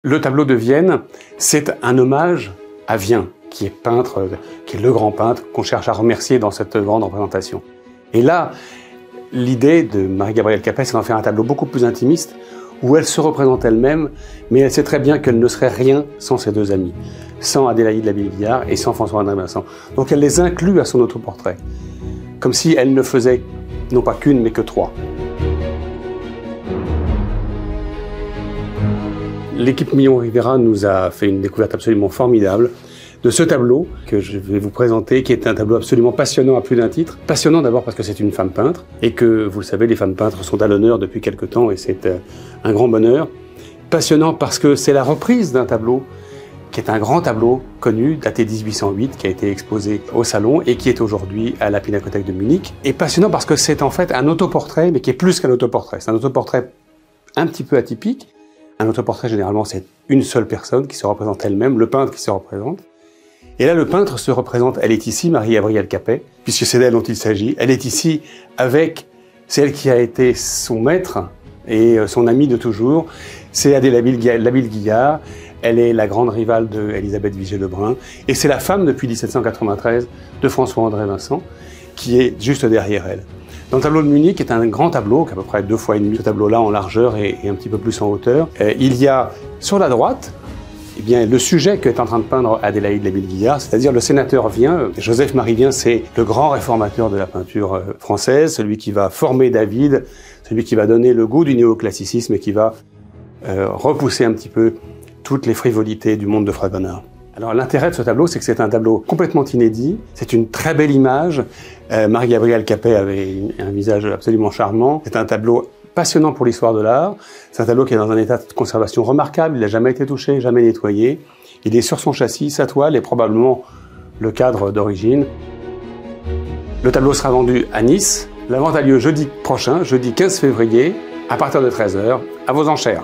Le tableau de Vienne, c'est un hommage à Vien, qui est peintre, qui est le grand peintre qu'on cherche à remercier dans cette grande représentation. Et là, l'idée de Marie-Gabrielle Capet, c'est d'en faire un tableau beaucoup plus intimiste, où elle se représente elle-même, mais elle sait très bien qu'elle ne serait rien sans ses deux amis, sans Adélaïde Labille-Guiard et sans François-André Vincent. Donc elle les inclut à son autoportrait, comme si elle ne faisait non pas qu'une, mais que trois. L'équipe Millon-Rivera nous a fait une découverte absolument formidable de ce tableau que je vais vous présenter, qui est un tableau absolument passionnant à plus d'un titre. Passionnant d'abord parce que c'est une femme peintre, et que, vous le savez, les femmes peintres sont à l'honneur depuis quelque temps, et c'est un grand bonheur. Passionnant parce que c'est la reprise d'un tableau qui est un grand tableau connu, daté 1808, qui a été exposé au Salon et qui est aujourd'hui à la Pinacothèque de Munich. Et passionnant parce que c'est en fait un autoportrait, mais qui est plus qu'un autoportrait. C'est un autoportrait un petit peu atypique. Un autoportrait, généralement, c'est une seule personne qui se représente elle-même, le peintre qui se représente. Et là, le peintre se représente, elle est ici, Marie-Gabrielle Capet, puisque c'est d'elle dont il s'agit. Elle est ici avec celle qui a été son maître et son amie de toujours. C'est Adélaïde Labille-Guiard. Elle est la grande rivale d'Élisabeth Vigée-Lebrun. Et c'est la femme, depuis 1793, de François-André Vincent, qui est juste derrière elle. Dans le tableau de Munich, qui est un grand tableau, qui est à peu près 2 fois et demi ce tableau-là en largeur et un petit peu plus en hauteur, il y a sur la droite, eh bien, le sujet qu'est en train de peindre Adélaïde Labille-Guiard, c'est-à-dire le sénateur Vien. Joseph-Marie Vien, c'est le grand réformateur de la peinture française, celui qui va former David, celui qui va donner le goût du néoclassicisme et qui va repousser un petit peu toutes les frivolités du monde de Fragonard. Alors l'intérêt de ce tableau, c'est que c'est un tableau complètement inédit, c'est une très belle image. Marie-Gabrielle Capet avait un visage absolument charmant. C'est un tableau passionnant pour l'histoire de l'art. C'est un tableau qui est dans un état de conservation remarquable, il n'a jamais été touché, jamais nettoyé. Il est sur son châssis, sa toile est probablement le cadre d'origine. Le tableau sera vendu à Nice. La vente a lieu jeudi prochain, jeudi 15 février, à partir de 13 h, à vos enchères.